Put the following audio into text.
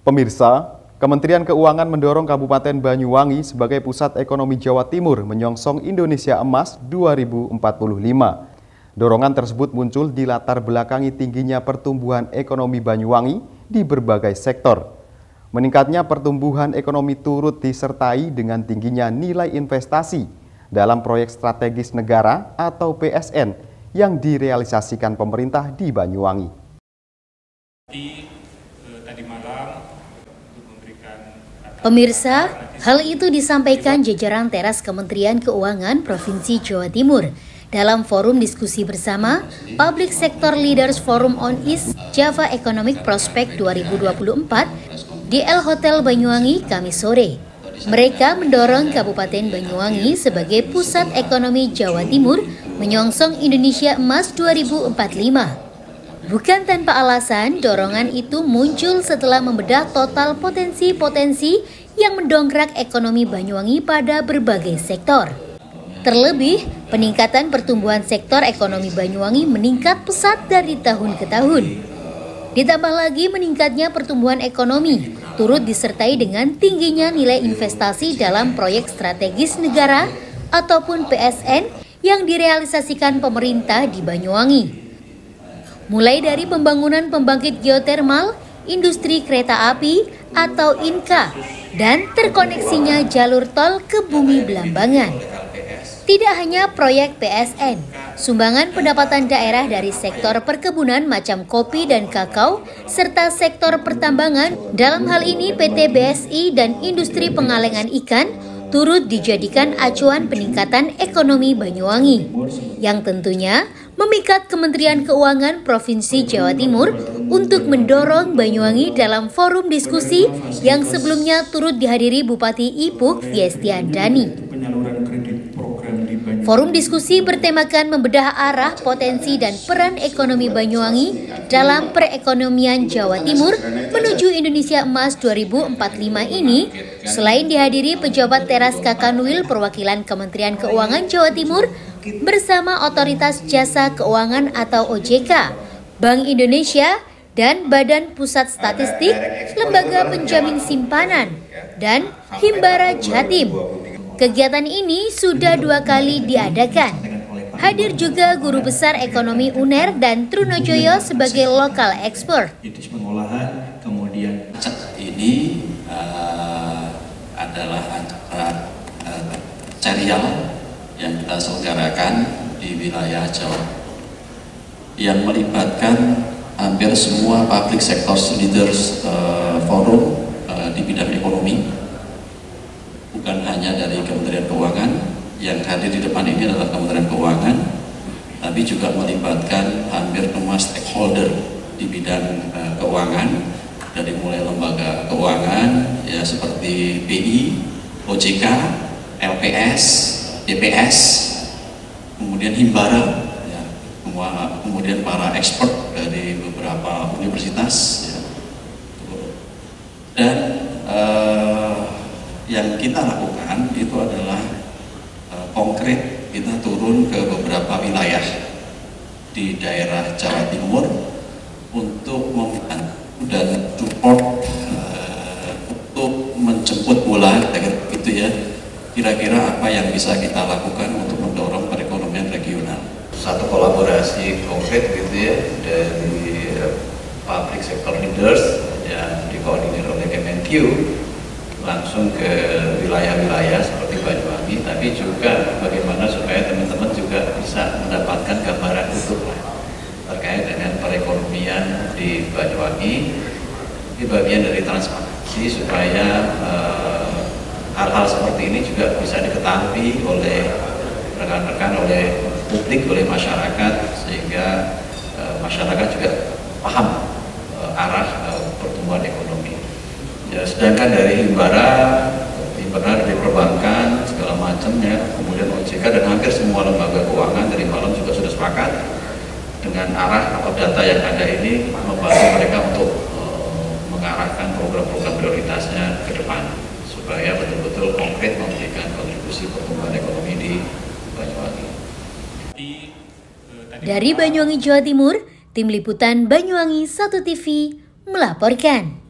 Pemirsa, Kementerian Keuangan mendorong Kabupaten Banyuwangi sebagai pusat ekonomi Jawa Timur menyongsong Indonesia Emas 2045. Dorongan tersebut muncul di latar belakangi tingginya pertumbuhan ekonomi Banyuwangi di berbagai sektor. Meningkatnya pertumbuhan ekonomi turut disertai dengan tingginya nilai investasi dalam proyek strategis negara atau PSN yang direalisasikan pemerintah di Banyuwangi. Pemirsa, hal itu disampaikan jajaran teras Kementerian Keuangan Provinsi Jawa Timur dalam forum diskusi bersama Public Sector Leaders Forum on East Java Economic Prospect 2024 di El Hotel Banyuwangi Kamis sore. Mereka mendorong Kabupaten Banyuwangi sebagai pusat ekonomi Jawa Timur menyongsong Indonesia Emas 2045. Bukan tanpa alasan, dorongan itu muncul setelah membedah total potensi-potensi yang mendongkrak ekonomi Banyuwangi pada berbagai sektor. Terlebih, peningkatan pertumbuhan sektor ekonomi Banyuwangi meningkat pesat dari tahun ke tahun. Ditambah lagi meningkatnya pertumbuhan ekonomi, turut disertai dengan tingginya nilai investasi dalam proyek strategis negara ataupun PSN yang direalisasikan pemerintah di Banyuwangi. Mulai dari pembangunan pembangkit geotermal, industri kereta api atau INKA, dan terkoneksinya jalur tol ke Bumi Belambangan. Tidak hanya proyek PSN, sumbangan pendapatan daerah dari sektor perkebunan macam kopi dan kakao, serta sektor pertambangan, dalam hal ini PT BSI dan industri pengalengan ikan, turut dijadikan acuan peningkatan ekonomi Banyuwangi, yang tentunya memikat Kementerian Keuangan Provinsi Jawa Timur untuk mendorong Banyuwangi dalam forum diskusi yang sebelumnya turut dihadiri Bupati Ipuk Fiestiandani. Forum diskusi bertemakan membedah arah, potensi, dan peran ekonomi Banyuwangi dalam perekonomian Jawa Timur menuju Indonesia Emas 2045 ini, selain dihadiri pejabat teras Kakanwil perwakilan Kementerian Keuangan Jawa Timur bersama Otoritas Jasa Keuangan atau OJK, Bank Indonesia, dan Badan Pusat Statistik, Lembaga Penjamin Simpanan, dan Himbara Jatim. Kegiatan ini sudah 2 kali diadakan. Hadir juga Guru Besar Ekonomi UNER dan Trunojoyo sebagai lokal expert. Pengolahan, kemudian ini adalah serial yang kita selenggarakan di wilayah Jawa yang melibatkan hampir semua public sector leaders forum di bidang ekonomi. Bukan hanya dari Kementerian Keuangan, yang hadir di depan ini adalah Kementerian Keuangan, tapi juga melibatkan hampir semua stakeholder di bidang keuangan, dari mulai lembaga keuangan ya seperti BI, OJK, LPS, DPS, kemudian Himbara, ya, kemudian para expert dari beberapa universitas, ya. Dan yang kita lakukan itu adalah konkret, kita turun ke beberapa wilayah di daerah Jawa Timur untuk membantu dan support untuk menjemput bola, gitu ya. Kira-kira apa yang bisa kita lakukan untuk mendorong perekonomian regional? Satu kolaborasi konkret gitu ya dari public sector leaders yang dikoordinir oleh Kemenq langsung ke wilayah-wilayah seperti Banyuwangi, tapi juga bagaimana supaya teman-teman juga bisa mendapatkan gambaran utuh terkait dengan perekonomian di Banyuwangi. Ini bagian dari transparansi supaya hal-hal seperti ini juga bisa diketahui oleh rekan-rekan, oleh publik, oleh masyarakat, sehingga masyarakat juga paham arah pertumbuhan ekonomi. Ya, sedangkan dari Himbara dari perbankan segala macam ya, kemudian OJK dan hampir semua lembaga keuangan dari malam juga sudah sepakat dengan arah atau data yang ada ini, membantu mereka untuk mengarahkan program-program prioritasnya ke depan supaya betul-betul konkret memberikan kontribusi pertumbuhan ekonomi di Banyuwangi. Dari Banyuwangi, Jawa Timur, Tim Liputan Banyuwangi 1 TV melaporkan.